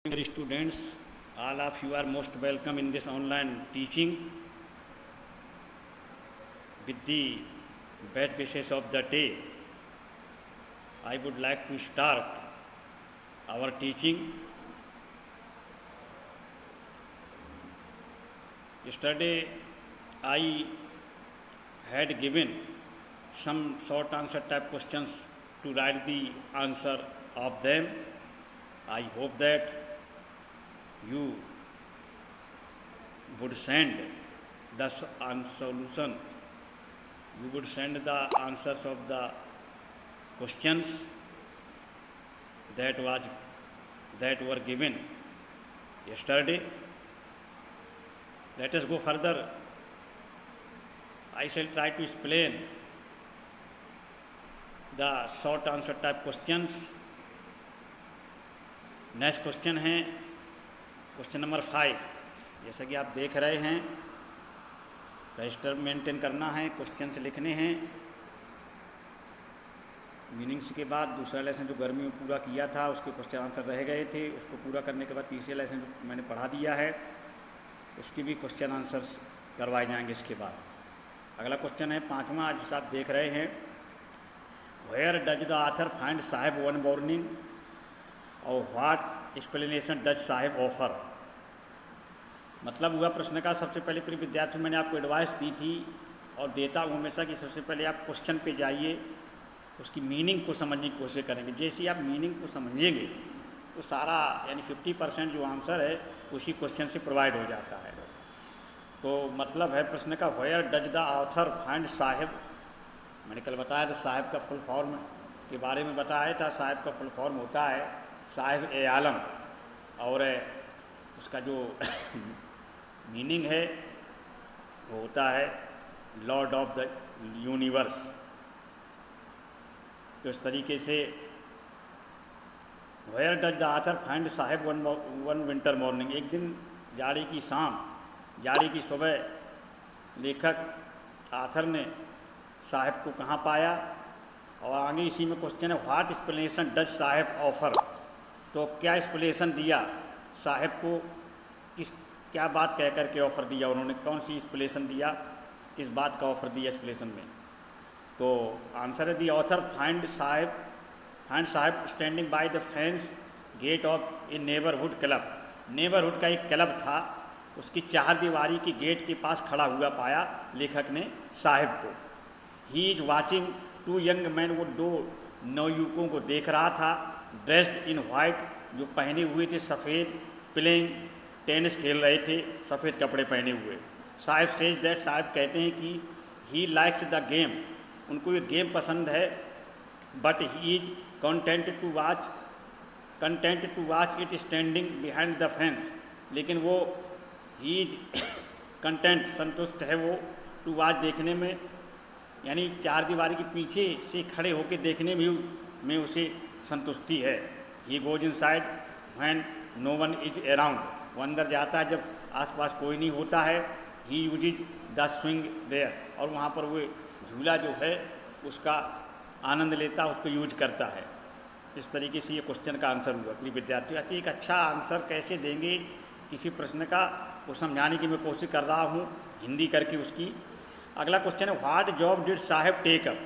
Dear students, all of you are most welcome in this online teaching with the best wishes of the day. I would like to start our teaching. Yesterday, I had given some short answer type questions to write the answer of them. I hope that you would send the solution, you would send the answers of the questions that were given yesterday. Let us go further. I shall try to explain the short answer type questions. Next question है question number 5। जैसा कि आप देख रहे हैं, register maintain करना है, questions लिखने हैं। मीनिंग्स के बाद दूसरा लेसन जो गर्मी में पूरा किया था उसके क्वेश्चन आंसर रह गए थे, उसको पूरा करने के बाद तीसरे लेसन जो मैंने पढ़ा दिया है उसकी भी क्वेश्चन आंसर्स करवाए जाएंगे इसके बाद। अगला क्वेश्चन है 5वां, आज आप देख रहे हैं, where does the author find Saheb one morning और what explanation does Saheb offer. मतलब हुआ प्रश्न का, सबसे पहले प्रिय विद्यार्थियों मैंने आपको एडवाइस दी थी और देता हूँ हमेशा कि सबसे पहले आप क्वेश्चन पे जाइए, उसकी मीनिंग को समझने की कोशिश करेंगे। जैसे ही आप मीनिंग को समझेंगे तो सारा यानी 50% जो आंसर है उसी क्वेश्चन से प्रोवाइड हो जाता है। तो मतलब है प्रश्न का, where does the author find Saheb. मैंने कल बताया था साहेब का फुल फॉर्म के बारे में बताया था। साहेब का फुल फॉर्म होता है साहिब ए आलम, और उसका जो मीनिंग है वो होता है लॉर्ड ऑफ द यूनिवर्स। तो इस तरीके से where does the author find Saheb one winter morning. एक दिन जाड़ी की शाम, जाड़ी की सुबह लेखक ऑथर ने साहेब को कहाँ पाया। और आगे इसी में क्वेश्चन है, what explanation does Saheb offer. तो क्या एक्सप्लेनेशन दिया साहेब को, क्या बात कह कर के ऑफ़र दिया उन्होंने, कौन सी एक्सप्लेनेशन दिया, किस बात का ऑफ़र दिया एक्सप्लेनेशन में। तो आंसर है, the author find Saheb standing by the fence gate of a neighbourhood club. Neighbourhood का एक क्लब था, उसकी चारदीवारी की गेट के पास खड़ा हुआ पाया लेखक ने साहेब को। He is watching two young men, वो दो नवयुवकों को देख रहा था, ड्रेस्ड इन वाइट, जो पहने हुए थे सफ़ेद, प्लेइंग टेनिस खेल रहे थे, सफ़ेद कपड़े पहने हुए। साहिब सेज दैट, साहिब कहते हैं कि ही लाइक्स द गेम, उनको ये गेम पसंद है, but he is content to watch it standing behind the fence. लेकिन वो ही इज कंटेंट, संतुष्ट है वो, टू वॉच देखने में, यानी चार दीवारी के पीछे से खड़े होकर देखने में उसे संतुष्टि है। He goes inside when no one is around, वो अंदर जाता है जब आसपास कोई नहीं होता है। ही यूजेज द स्विंग देयर, और वहाँ पर वो झूला जो है उसका आनंद लेता, उसको यूज करता है। इस तरीके से ये क्वेश्चन का आंसर हुआ। अपनी विद्यार्थियों एक अच्छा आंसर कैसे देंगे किसी प्रश्न का, वो समझाने की मैं कोशिश कर रहा हूँ हिंदी करके उसकी। अगला क्वेश्चन है, what job did Saheb take up,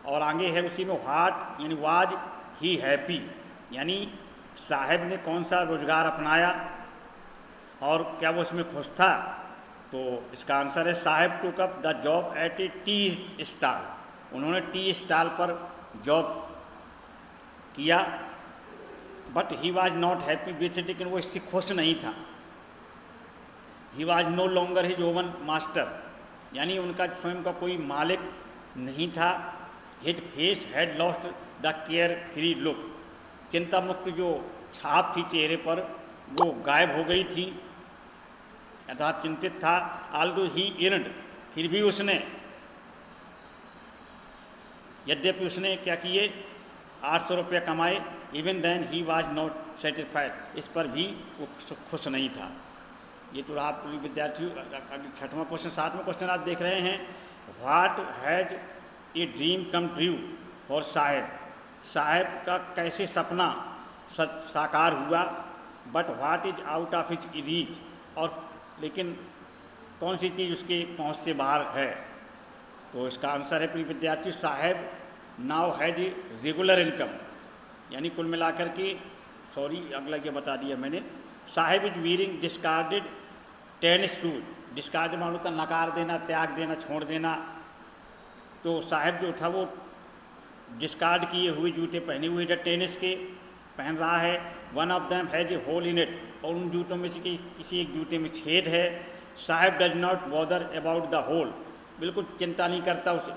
और आगे है उसी में व्हाट यानी वाज ही हैप्पी, यानी साहेब ने कौन सा रोज़गार अपनाया और क्या वो उसमें खुश था। तो इसका आंसर है, Saheb took up the job at a tea stall, उन्होंने टी स्टॉल पर जॉब किया। But he was not happy with it, लेकिन वो इससे खुश नहीं था। He was no longer his own master, यानी उनका स्वयं का कोई मालिक नहीं था। His face had lost the carefree look, चिंता मुक्त जो छाप थी चेहरे पर वो गायब हो गई थी, अर्थात चिंतित था। आल्दो ही अर्नड, फिर भी उसने, यद्यपि उसने क्या किए 800 रुपये कमाए। Even then he was not satisfied, इस पर भी वो खुश नहीं था। ये तो आप विद्यार्थियों 6वां क्वेश्चन। 7वां क्वेश्चन आप देख रहे हैं, what has a dream come true for Saheb. Saheb का कैसे सपना साकार हुआ but what is out of his reach, और लेकिन कौन सी चीज़ उसके पहुंच से बाहर है। तो इसका आंसर है प्रिय विद्यार्थी, Saheb now has a regular income, यानी कुल मिलाकर के, सॉरी अगला ये बता दिया मैंने, Saheb is wearing discarded tennis shoes, discard मानो का नकार देना, त्याग देना, छोड़ देना। तो साहेब जो था वो डिस्कार्ड किए हुए जूते पहने हुए जो टेनिस के पहन रहा है। One of them has a hole in it, और उन जूतों में से किसी एक जूते में छेद है। Saheb does not bother about the hole, बिल्कुल चिंता नहीं करता उस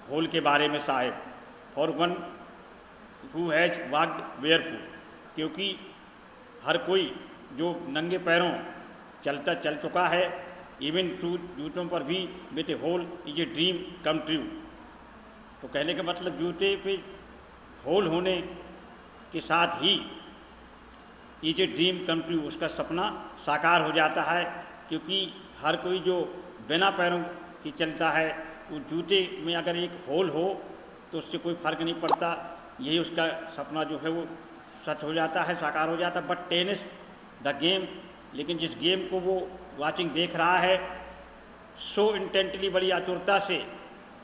होल के बारे में Saheb. For one who has walked barefoot, क्योंकि हर कोई जो नंगे पैरों चल चुका है, इवन शूज जूतों पर भी, with a hole is a dream come true. तो कहने का मतलब जूते पे होल होने के साथ he is a dream come true, उसका सपना साकार हो जाता है। क्योंकि हर कोई जो बिना पैरों की चलता है, वो जूते में अगर एक होल हो तो उससे कोई फ़र्क नहीं पड़ता, यही उसका सपना जो है वो सच हो जाता है, साकार हो जाता है। बट टेनिस द गेम, लेकिन जिस गेम को वो वाचिंग देख रहा है, सो इंटेंटली, बड़ी आतुरता से,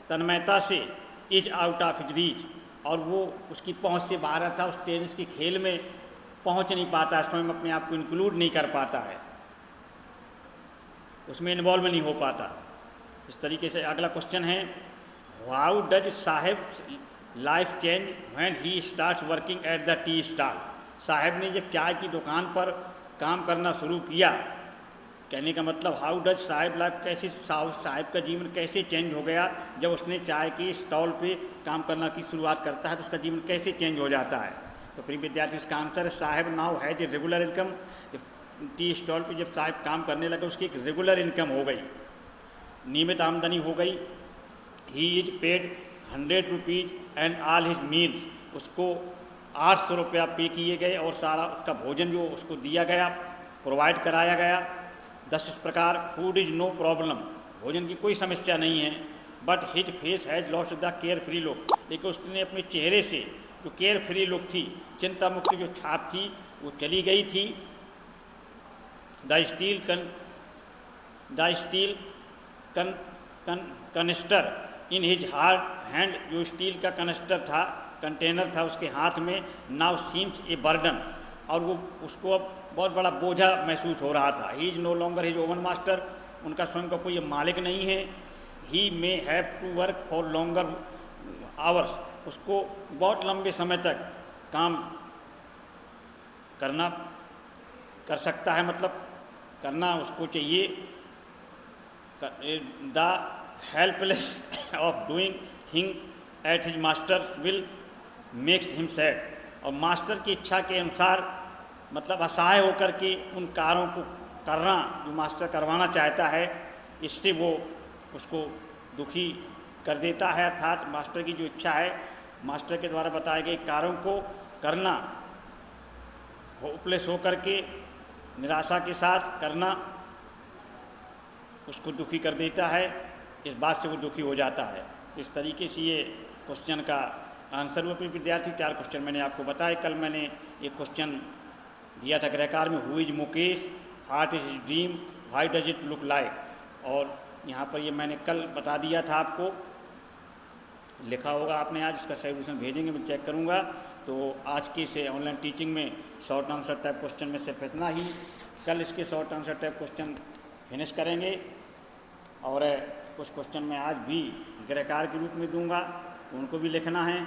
तन्मयता से, is out of his reach, और वो उसकी पहुंच से बाहर था, उस टेनिस के खेल में पहुंच नहीं पाता, स्वयं अपने आप को इंक्लूड नहीं कर पाता है, उसमें इन्वॉल्व नहीं हो पाता। इस तरीके से अगला क्वेश्चन है, how does Saheb life change when he starts working at the tea stall. Saheb ने जब चाय की दुकान पर काम करना शुरू किया, कहने का मतलब हाउ डज साहेब लाइफ, कैसे साहेब का जीवन कैसे चेंज हो गया जब उसने चाय के स्टॉल पे काम करना की शुरुआत करता है, तो उसका जीवन कैसे चेंज हो जाता है। तो प्रिय विद्यार्थी, इसका आंसर है Saheb now has a regular income. Tea stall पे जब साहेब काम करने लगे, उसकी एक रेगुलर इनकम हो गई, नियमित आमदनी हो गई। He is paid 100 rupees and all his meals, उसको 800 रुपया पे किए गए और सारा उसका भोजन जो उसको दिया गया, प्रोवाइड कराया गया। 10 इस प्रकार फूड इज़ नो प्रॉब्लम, भोजन की कोई समस्या नहीं है। But his face has lost the carefree look, लेकिन उसने अपने चेहरे से जो केयर फ्री लुक थी, चिंता मुक्त जो छाप थी, वो चली गई थी। The steel canister in his hard hand, जो स्टील का कनिस्टर था, कंटेनर था उसके हाथ में, नाउ सीम्स ए बर्डन, और वो उसको अब बहुत बड़ा बोझा महसूस हो रहा था। He is no longer his own master, उनका स्वयं का कोई मालिक नहीं है। He may have to work for longer hours, उसको बहुत लंबे समय तक काम कर सकता है, मतलब करना उसको चाहिए। The helpless of doing thing at his master will makes him sad, और मास्टर की इच्छा के अनुसार, मतलब असहाय होकर के उन कार्यों को करना जो मास्टर करवाना चाहता है, इससे वो उसको दुखी कर देता है। अर्थात मास्टर की जो इच्छा है, मास्टर के द्वारा बताए गए कार्यों को करना, होपलेस होकर के, निराशा के साथ करना, उसको दुखी कर देता है। इस बात से वो दुखी हो जाता है। इस तरीके से ये क्वेश्चन का आंसर हुआ। फिर विद्यार्थी 4 क्वेश्चन मैंने आपको बताए। कल मैंने एक क्वेश्चन दिया था गृहकार में, who is Mukesh, what is his dream, why does it look like, और यहाँ पर ये मैंने कल बता दिया था आपको, लिखा होगा आपने, आज इसका सॉल्यूशन भेजेंगे, मैं चेक करूँगा। तो आज की से ऑनलाइन टीचिंग में शॉर्ट आंसर टाइप क्वेश्चन में सिर्फ इतना ही। कल इसके short answer type question finish करेंगे, और कुछ क्वेश्चन मैं आज भी गृहकार के रूप में दूंगा, उनको भी लिखना है,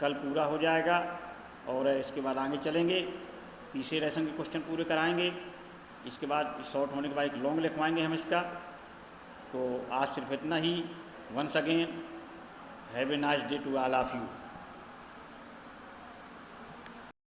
कल पूरा हो जाएगा। और इसके बाद आगे चलेंगे, तीसरे लेसन के क्वेश्चन पूरे कराएंगे। इसके बाद शॉर्ट होने के बाद एक लॉन्ग लिखवाएंगे हम इसका। तो आज सिर्फ इतना ही। Once again have a nice day to all of you.